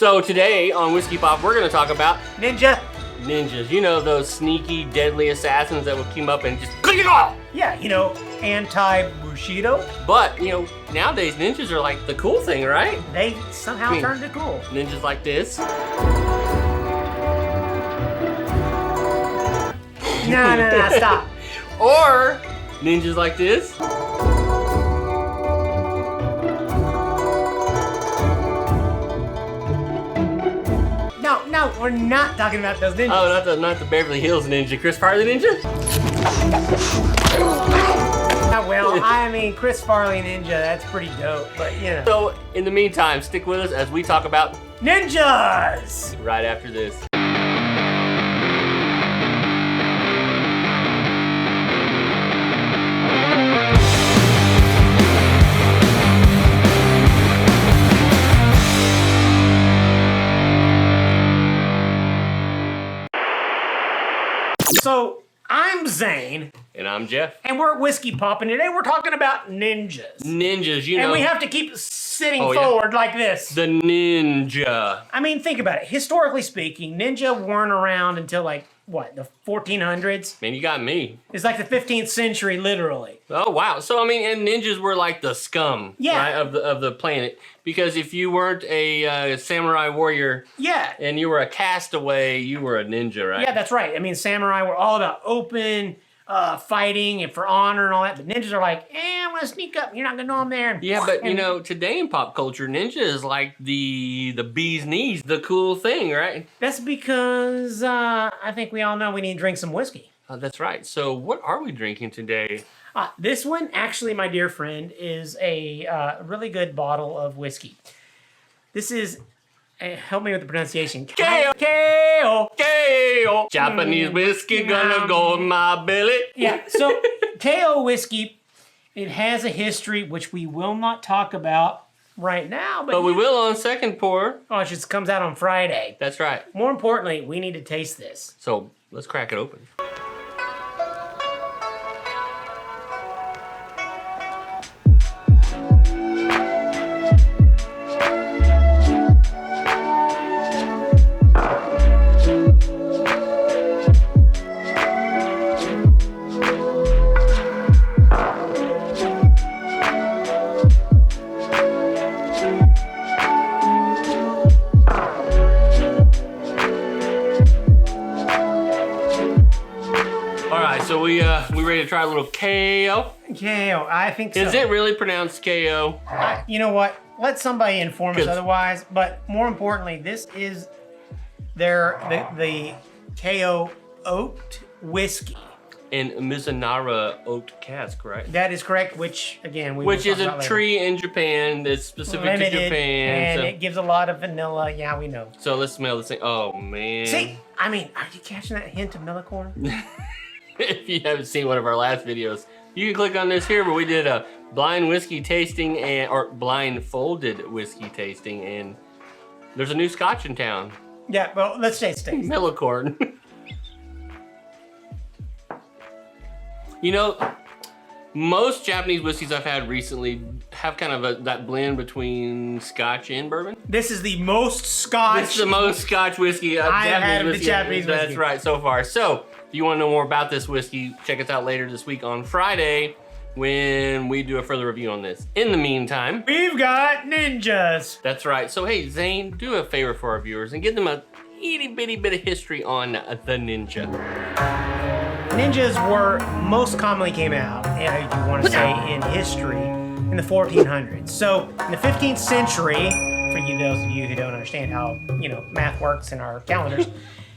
So today on Whiskey Pop, we're going to talk about ninjas. You know, those sneaky, deadly assassins that would come up and just clean it all. Yeah, you know, anti-Bushido. But, you know, nowadays ninjas are like the cool thing, right? They somehow turned it cool. Ninjas like this. No, stop. Or ninjas like this. No, we're not talking about those ninjas. Oh, not the Beverly Hills Ninja. Chris Farley Ninja? Well, I mean, Chris Farley Ninja, that's pretty dope, but you know. So, in the meantime, stick with us as we talk about ninjas! Right after this. So, I'm Zane. And I'm Jeff. And we're at Whiskey Pop, and today we're talking about ninjas. Ninjas, you know. And we have to keep sitting forward like this. The ninja. I mean, think about it. Historically speaking, ninja weren't around until like, what, the 1400s? Man, you got me. It's like the 15th century, literally. Oh, wow. So, I mean, and ninjas were like the scum right, of the planet. Because if you weren't a samurai warrior and you were a castaway, you were a ninja, right? Yeah, that's right. I mean, samurai were all about open fighting and for honor and all that. But ninjas are like, I'm going to sneak up. You're not going to know I'm there. Yeah, but, you know, today in pop culture, ninja is like the bee's knees, the cool thing, right? That's because I think we all know we need to drink some whiskey. That's right. So what are we drinking today? This one, actually, my dear friend, is a really good bottle of whiskey. This is, help me with the pronunciation. Kaiyo. Japanese whiskey gonna go in my belly. Yeah, so Kaiyo Whisky, it has a history which we will not talk about right now. But we will on second pour. Oh, it just comes out on Friday. That's right. More importantly, we need to taste this. So let's crack it open. So we ready to try a little Kaiyo? Kaiyo, I think so. Is it really pronounced Kaiyo? You know what? Let somebody inform us otherwise. But more importantly, this is the Kaiyo oaked whiskey. In Mizunara oaked cask, right? That is correct. Which again, which is a tree in Japan that's specific to Japan, and it gives a lot of vanilla. Yeah, we know. So let's smell this thing. Oh man! See, I mean, are you catching that hint of millicorn? If you haven't seen one of our last videos, you can click on this here where we did a blind whiskey tasting or blindfolded whiskey tasting, and there's a new Scotch in town. Yeah, well, let's taste it. Millicorn. You know, most Japanese whiskeys I've had recently have kind of that blend between Scotch and bourbon. This is the most Scotch. This is the most Scotch whiskey I've had of the Japanese whiskey. That's right, so far. So, if you want to know more about this whiskey, check us out later this week on Friday when we do a further review on this. In the meantime, we've got ninjas. That's right. So, hey, Zane, do a favor for our viewers and give them a itty bitty bit of history on the ninja. Ninjas were most commonly came out, if you want to say, in history in the 1400s. So, in the 15th century, for those of you who don't understand how, math works in our calendars,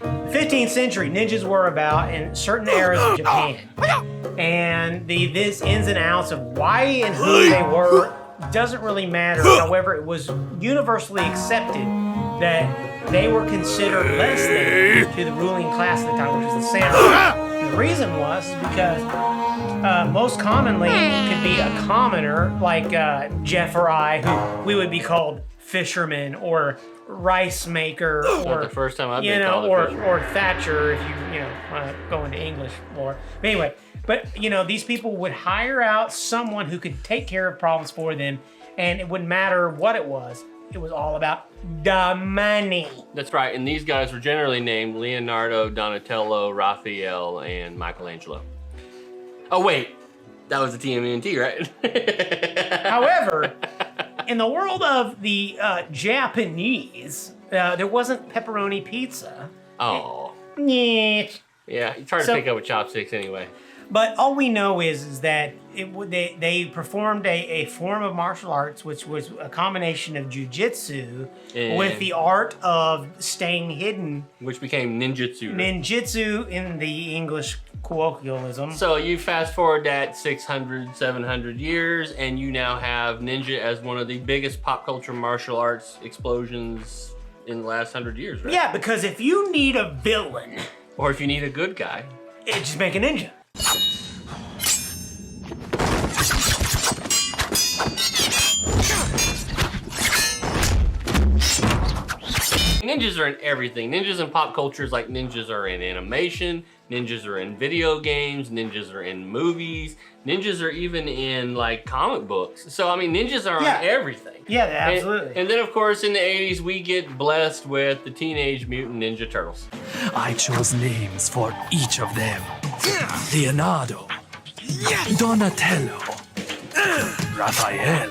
15th century, ninjas were about in certain eras of Japan. And this ins and outs of why and who they were doesn't really matter. However, it was universally accepted that they were considered less than to the ruling class at the time, which was the samurai. And the reason was because most commonly it could be a commoner like Jeff or I, who we would be called fisherman or rice maker, or the first time I've been called or Thatcher, if you want to go into English lore. But anyway, these people would hire out someone who could take care of problems for them, and it wouldn't matter what it was. it was all about the money. That's right, and these guys were generally named Leonardo, Donatello, Raphael, and Michelangelo. Oh wait, that was the TMNT, right? However, in the world of the Japanese, there wasn't pepperoni pizza. Oh. Yeah. Yeah, it's hard to pick up with chopsticks anyway. But all we know is that they performed a form of martial arts, which was a combination of jujitsu with the art of staying hidden. Which became ninjutsu. Ninjutsu in the English colloquialism. So you fast forward that 600, 700 years, and you now have ninja as one of the biggest pop culture martial arts explosions in the last 100 years, right? Yeah, because if you need a villain, or if you need a good guy, just make a ninja. Ninjas are in everything. Ninjas in pop culture is like ninjas are in animation, ninjas are in video games, ninjas are in movies, ninjas are even in like comic books. So I mean, ninjas are on everything. Yeah, absolutely. And then of course in the 80s, we get blessed with the Teenage Mutant Ninja Turtles. I chose names for each of them. Leonardo, Donatello, Raphael,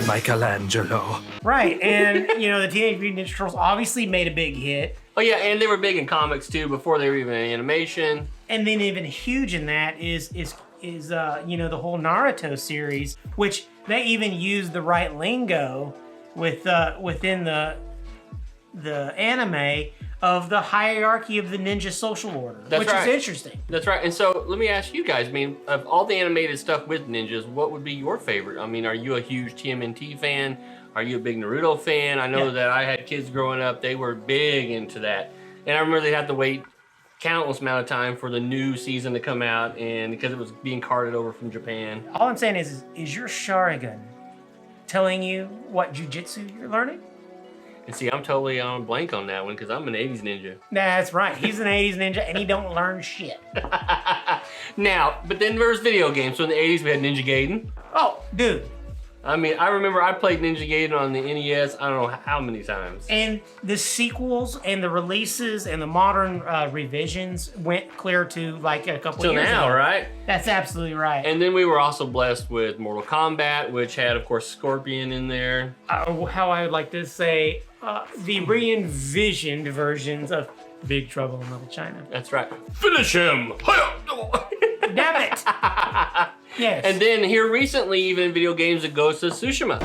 Michelangelo. Right, and you know, the Teenage Mutant Ninja Turtles obviously made a big hit. Oh yeah, and they were big in comics too before they were even in animation. And then even huge in that is you know, the whole Naruto series, which they even used the right lingo with within the anime of the hierarchy of the ninja social order, which is interesting. That's right. And so let me ask you guys, I mean, of all the animated stuff with ninjas, what would be your favorite? I mean, are you a huge TMNT fan? Are you a big Naruto fan? I know that I had kids growing up, they were big into that. And I remember they'd have to wait countless amount of time for the new season to come out, and because it was being carted over from Japan. All I'm saying is your Sharingan telling you what jujitsu you're learning? And see, I'm totally on blank on that one because I'm an 80s ninja. That's right. He's an 80s ninja and he don't learn shit. Now, but then there's video games. So in the 80s, we had Ninja Gaiden. Oh, dude. I mean, I remember I played Ninja Gaiden on the NES, I don't know how many times. And the sequels and the releases and the modern revisions went clear to like a couple years now, ago. right? That's absolutely right. And then we were also blessed with Mortal Kombat, which had, of course, Scorpion in there. How I would like to say, the re-envisioned versions of Big Trouble in Little China. That's right. Finish him! Damn it! Yes. And then here recently, even in video games, the Ghost of Tsushima.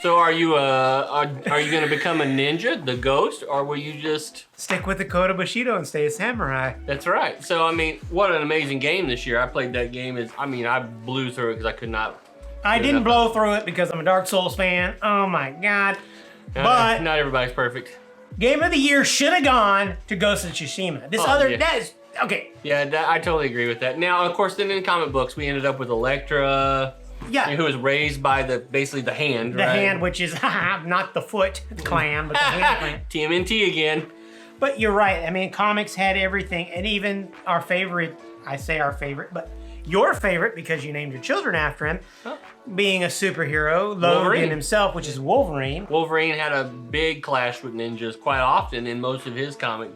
So are you gonna become a ninja, the ghost, or will you just stick with the code of Bushido and stay a samurai? That's right. So I mean, what an amazing game this year. I played that game. I blew through it because I could not. I didn't blow through it because I'm a Dark Souls fan. Oh my god! But not everybody's perfect. Game of the year should have gone to Ghost of Tsushima. That is okay. Yeah, I totally agree with that. Now, of course, then in comic books, we ended up with Elektra. Yeah. Who was raised by basically the hand, right? The hand, which is not the Foot Clan, but the Hand Clan. TMNT again. But you're right. I mean, comics had everything, and even our favorite, I say our favorite, but your favorite, because you named your children after him, being a superhero, Logan himself, which is Wolverine. Wolverine had a big clash with ninjas quite often in most of his comic,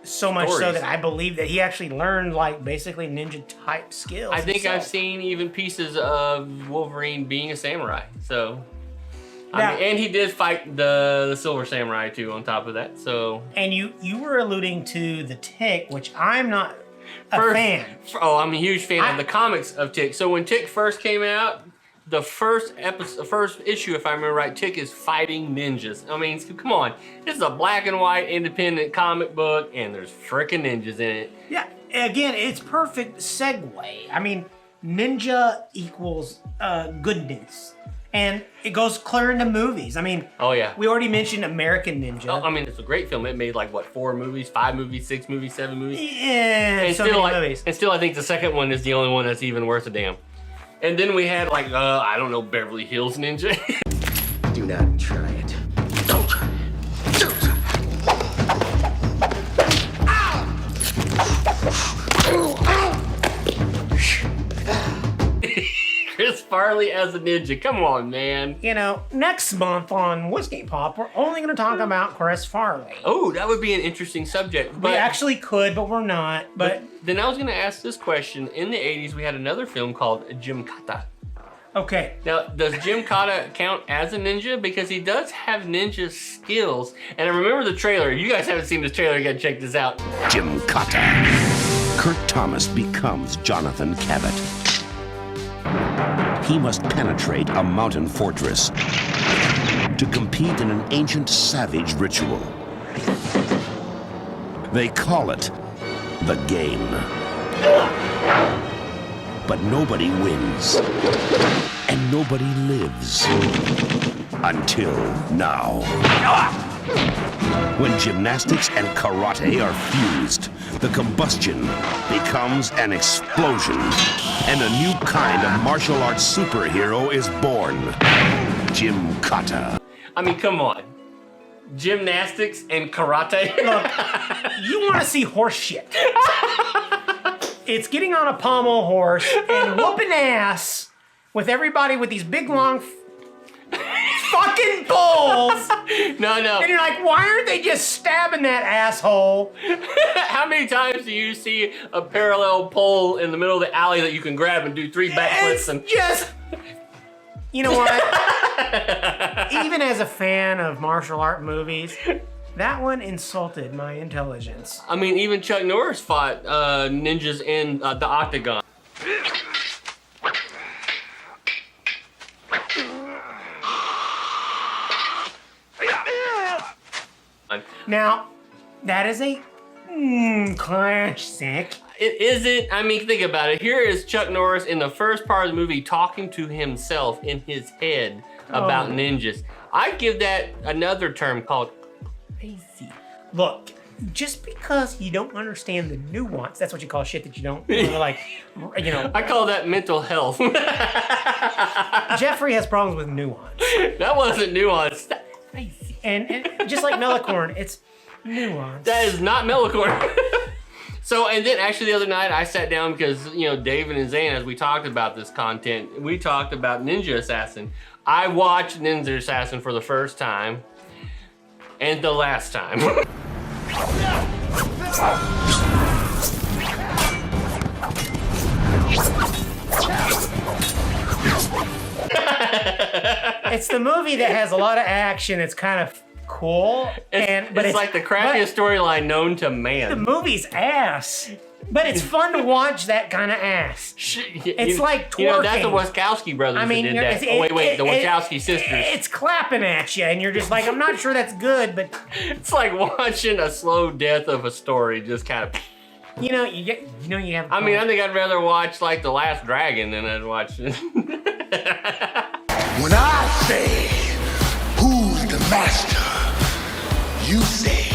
so much so that I believe that he actually learned like basically ninja type skills. I think I've seen even pieces of Wolverine being a samurai. So, and he did fight the Silver Samurai too on top of that. So, and you were alluding to the Tick, which I'm not a fan. Oh, I'm a huge fan of the comics of Tick. So when Tick first came out, the first issue, if I remember right, Tick is fighting ninjas. I mean, come on. This is a black and white independent comic book, and there's frickin' ninjas in it. Yeah, again, it's perfect segue. I mean, ninja equals goodness. And it goes clear into movies. I mean, we already mentioned American Ninja. Oh, I mean, it's a great film. It made like, what, 4 movies, 5 movies, 6 movies, 7 movies? Yeah, and so many movies. And still, I think the second one is the only one that's even worth a damn. And then we had like, I don't know, Beverly Hills Ninja. Do not try it. Don't try it. Chris Farley as a ninja. Come on, man. You know, next month on Whiskey Pop, we're only going to talk about Chris Farley. Oh, that would be an interesting subject. But We actually could, but we're not. But then I was going to ask this question. In the 80s, we had another film called Jim Kata. okay, Now, does Jim Kata count as a ninja? Because he does have ninja skills. And I remember the trailer. You guys haven't seen this trailer. You got to check this out. Jim Kata. Kurt Thomas becomes Jonathan Cabot. He must penetrate a mountain fortress to compete in an ancient savage ritual. They call it the game. But nobody wins. And nobody lives. Until now. When gymnastics and karate are fused, the combustion becomes an explosion. And a new kind of martial arts superhero is born. Jim Kata. I mean, come on. Gymnastics and karate? look, you want to see horse shit. It's getting on a pommel horse and whooping ass with everybody with these big long fucking bulls. No. And you're like, why aren't they just stabbing that asshole? How many times do you see a parallel pole in the middle of the alley that you can grab and do 3 backflips? It's And just, you know what? Even as a fan of martial art movies, that one insulted my intelligence. I mean, even Chuck Norris fought ninjas in the octagon. Now, that is a classic. It isn't. I mean, think about it. Here is Chuck Norris in the first part of the movie talking to himself in his head about ninjas. I'd give that another term called crazy. Look, just because you don't understand the nuance, that's what you call shit that you don't, like, you know. I call that mental health. Jeffrey has problems with nuance. That wasn't nuanced. Crazy. And just like Melicorn, it's nuance. That is not Melicorn. So, and then actually the other night I sat down because, you know, David and Zane, as we talked about this content, we talked about Ninja Assassin. I watched Ninja Assassin for the first time and the last time. It's the movie that has a lot of action. It's kind of cool. But it's like the crappiest storyline known to man. The movie's ass. But it's fun to watch that kind of ass. It's like twerking. You know, that's the Wachowski brothers that did that. The Wachowski sisters. It's clapping at you, and you're just like, I'm not sure that's good, but... It's like watching a slow death of a story just kind of... You have... I mean, I think I'd rather watch, like, The Last Dragon than I'd watch... When I say, who's the master? You say,